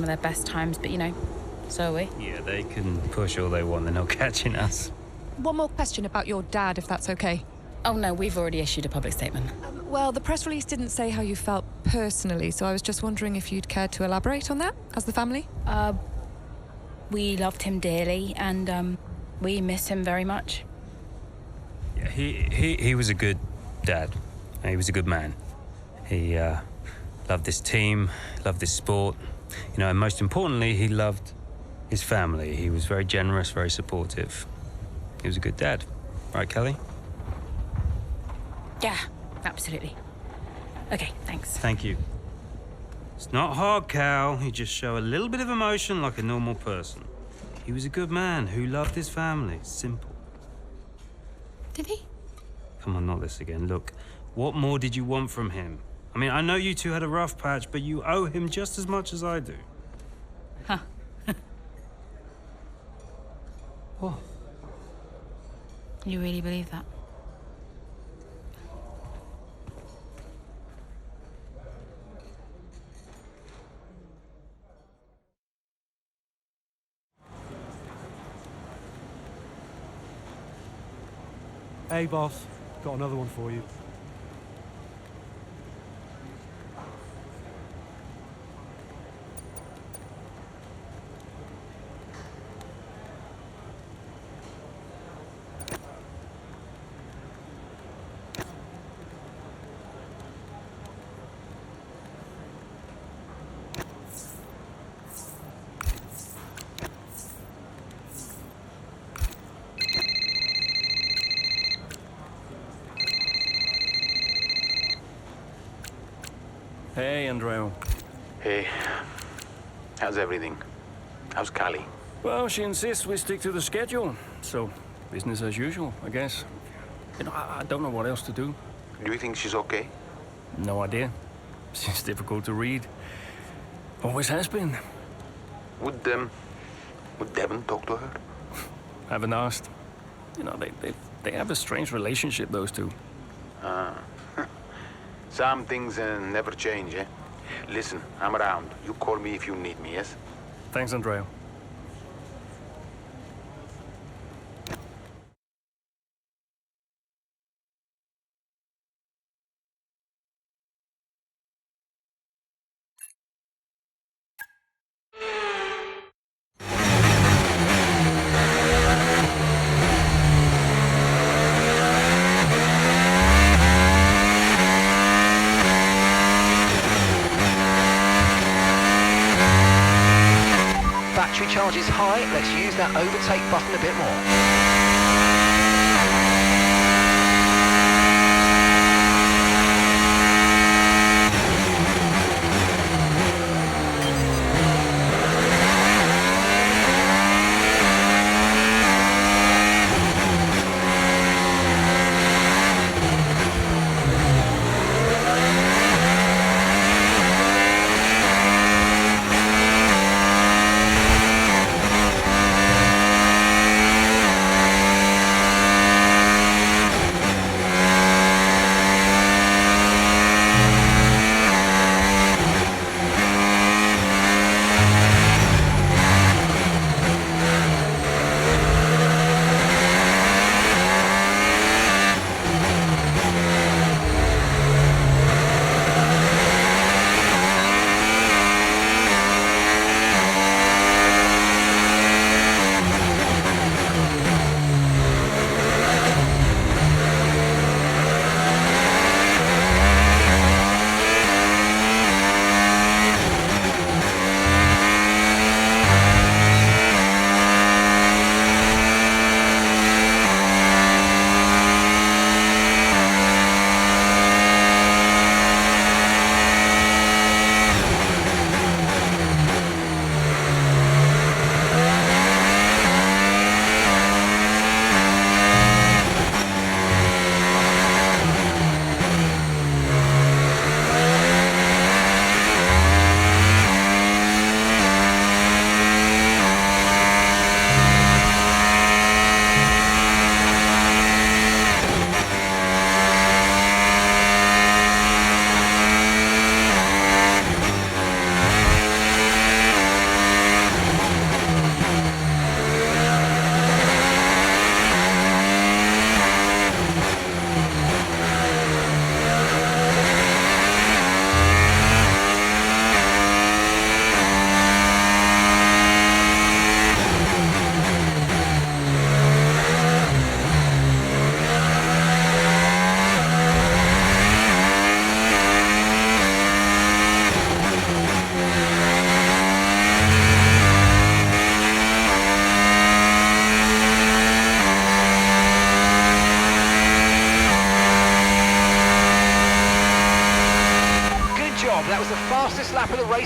some of their best times, but, you know, so are we. Yeah, they can push all they want, they're not catching us. One more question about your dad, if that's okay. Oh, no, we've already issued a public statement. Well, the press release didn't say how you felt personally, so I was just wondering if you'd care to elaborate on that, as the family? We loved him dearly, and we miss him very much. Yeah, he was a good dad. He was a good man. He loved this team, loved this sport. You know, and most importantly, he loved his family. He was very generous, very supportive. He was a good dad. Right, Kelly? Yeah, absolutely. Okay, thanks. Thank you. It's not hard, Cal. You just show a little bit of emotion like a normal person. He was a good man who loved his family. Simple. Did he? Come on, not this again. Look, what more did you want from him? I mean, I know you two had a rough patch, but you owe him just as much as I do. Huh. What? You really believe that? Hey, boss. Got another one for you. Hey, Andreo. Hey, how's everything? How's Callie? Well, she insists we stick to the schedule, so business as usual, I guess. You know, I don't know what else to do. Do you think she's okay? No idea. She's difficult to read. Always has been. Would Devon talk to her? Haven't asked. You know, they have a strange relationship, those two. Some things never change, eh? Listen, I'm around. You call me if you need me, yes? Thanks, Andreo. Battery charge is high, let's use that overtake button a bit more.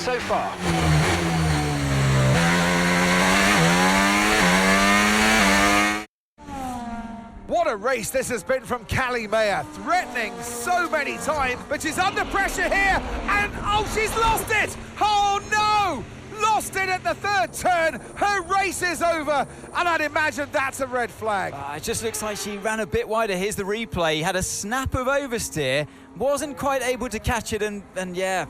so far. What a race this has been from Callie Mayer, threatening so many times, but she's under pressure here, and oh, she's lost it! Oh no! Lost it at the third turn, her race is over, and I'd imagine that's a red flag. It just looks like she ran a bit wider. Here's the replay, had a snap of oversteer, wasn't quite able to catch it, and yeah,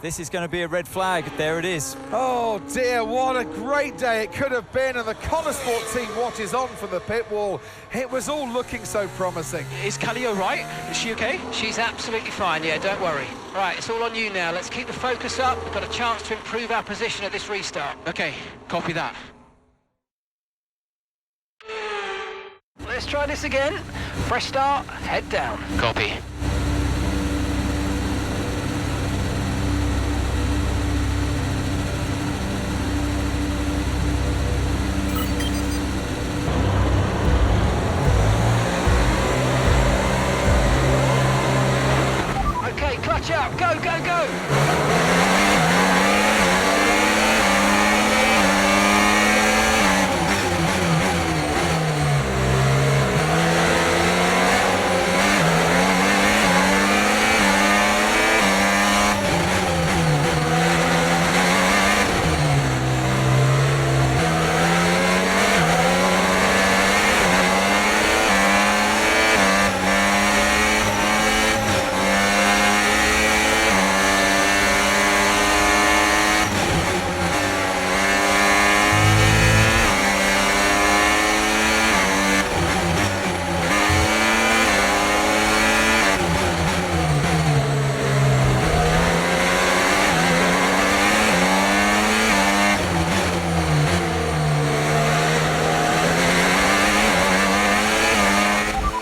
this is going to be a red flag. There it is. Oh dear, what a great day it could have been, and the Connosport team watches on from the pit wall. It was all looking so promising. Is Callie all right? Is she okay? She's absolutely fine, yeah, don't worry. Right, it's all on you now. Let's keep the focus up. We've got a chance to improve our position at this restart. Okay, copy that. Let's try this again. Fresh start, head down. Copy. Clutch out, go, go, go!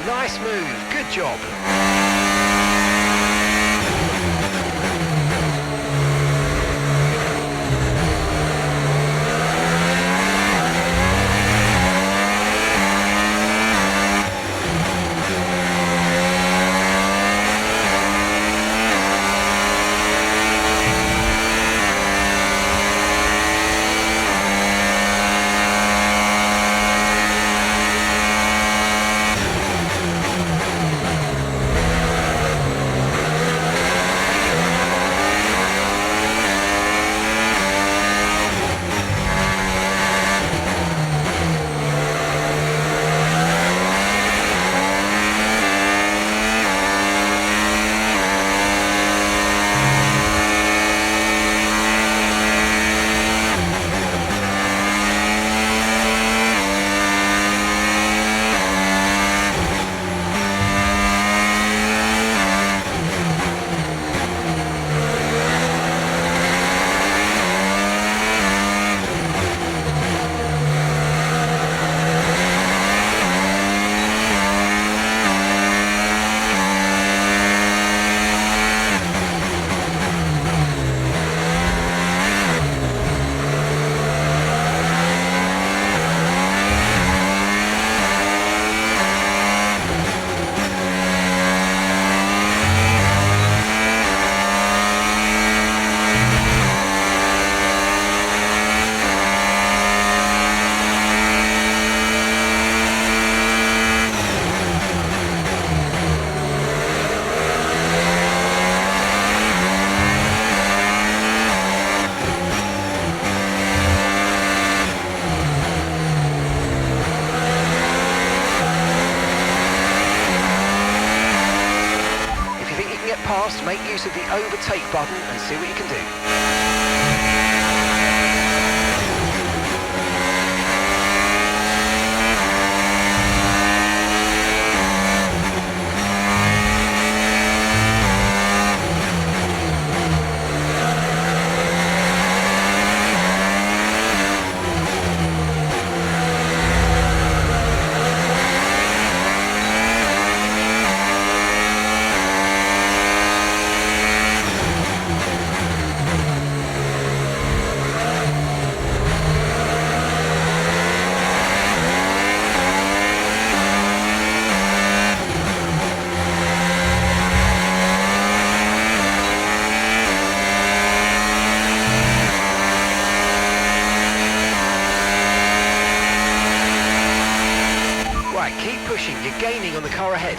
Nice move, good job. Make use of the overtake button and see what you can do. gaining on the car ahead.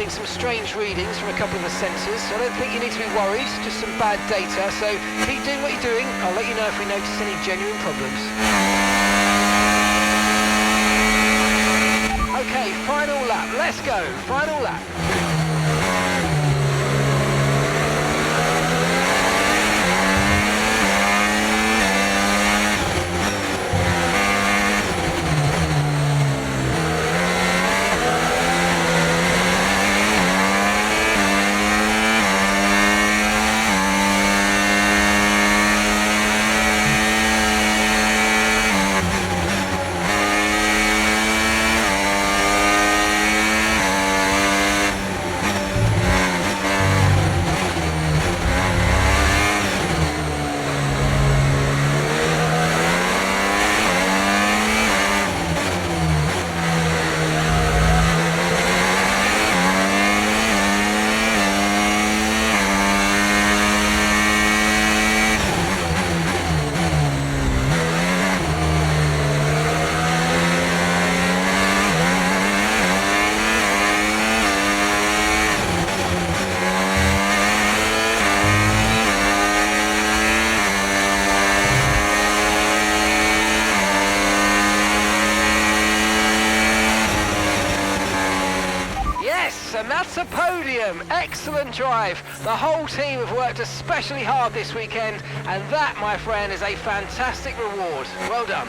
Some strange readings from a couple of the sensors. I don't think you need to be worried, just some bad data, so keep doing what you're doing. I'll let you know if we notice any genuine problems. Okay, final lap, let's go, final lap. And that's a podium. Excellent drive. The whole team have worked especially hard this weekend, and that, my friend, is a fantastic reward. Well done.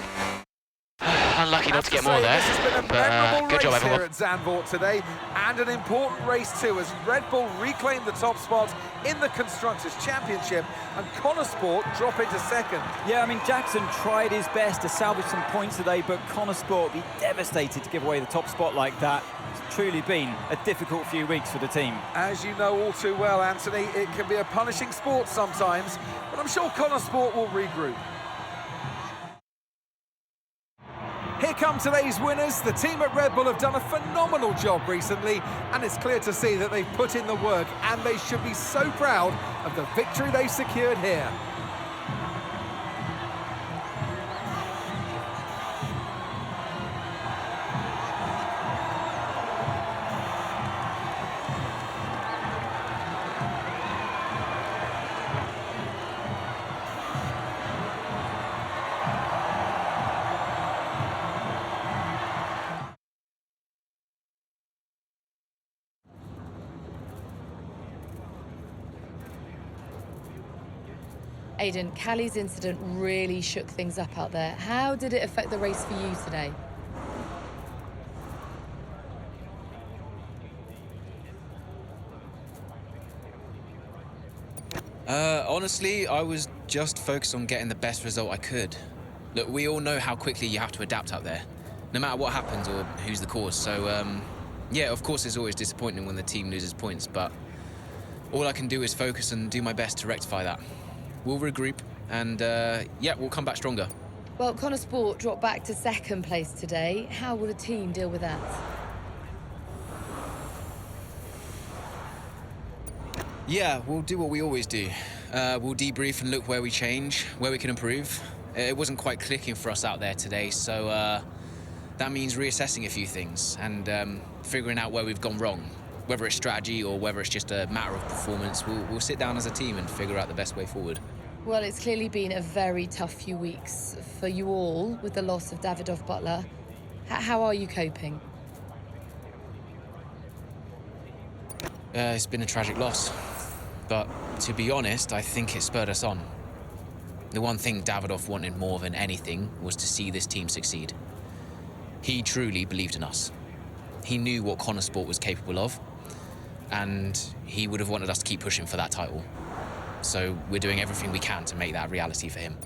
Unlucky not to get more there, but good job everyone. Here at Zandvoort today, and an important race too, as Red Bull reclaimed the top spot in the Constructors' Championship, and Connor Sport drop into second. Yeah, I mean, Jackson tried his best to salvage some points today, but Connor Sport will be devastated to give away the top spot like that. It's truly been a difficult few weeks for the team. As you know all too well, Anthony, it can be a punishing sport sometimes, but I'm sure Connor Sport will regroup. Here come today's winners. The team at Red Bull have done a phenomenal job recently, and it's clear to see that they've put in the work, and they should be so proud of the victory they've secured here. Aidan, Callie's incident really shook things up out there. How did it affect the race for you today? Honestly, I was just focused on getting the best result I could. Look, we all know how quickly you have to adapt out there, no matter what happens or who's the cause. So, yeah, of course it's always disappointing when the team loses points, but all I can do is focus and do my best to rectify that. We'll regroup and, yeah, we'll come back stronger. Well, Connor Sport dropped back to second place today. How will the team deal with that? Yeah, we'll do what we always do. We'll debrief and look where we change, where we can improve. It wasn't quite clicking for us out there today, so that means reassessing a few things and figuring out where we've gone wrong. Whether it's strategy or whether it's just a matter of performance, we'll sit down as a team and figure out the best way forward. Well, it's clearly been a very tough few weeks for you all with the loss of Davidoff Butler. How are you coping? It's been a tragic loss. But to be honest, I think it spurred us on. The one thing Davidoff wanted more than anything was to see this team succeed. He truly believed in us. He knew what Connor Sport was capable of, and he would have wanted us to keep pushing for that title. So we're doing everything we can to make that a reality for him.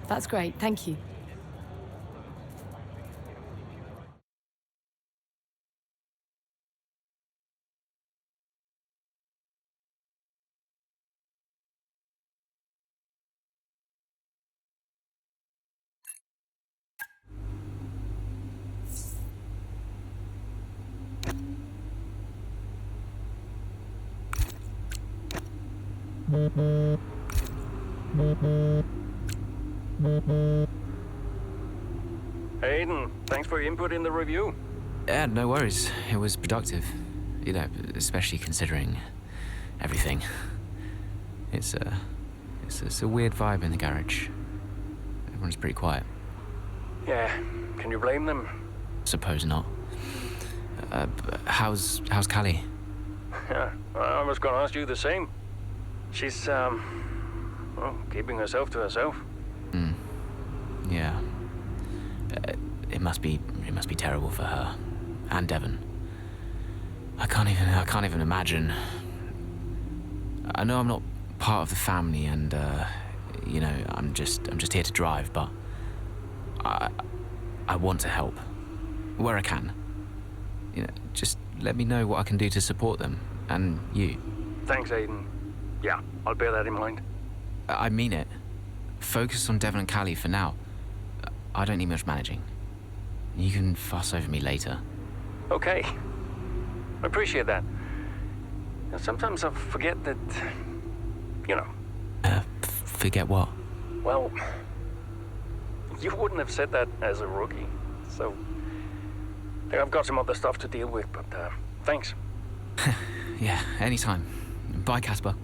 That's great, thank you. Aiden, thanks for your input in the review. Yeah, no worries. It was productive. You know, especially considering everything. It's a weird vibe in the garage. Everyone's pretty quiet. Yeah, can you blame them? Suppose not. How's Callie? Yeah, I was gonna ask you the same. She's, well, keeping herself to herself. Yeah. It must be terrible for her and Devon. I can't even imagine. I know I'm not part of the family, and you know, I'm just here to drive, but I want to help where I can. You know, just let me know what I can do to support them and you. Thanks, Aiden. Yeah, I'll bear that in mind. I mean it. Focus on Devon and Callie for now. I don't need much managing. You can fuss over me later. Okay. I appreciate that. Sometimes I forget that, you know. Forget what? Well, you wouldn't have said that as a rookie, so I've got some other stuff to deal with, but thanks. Yeah, anytime. Bye, Casper.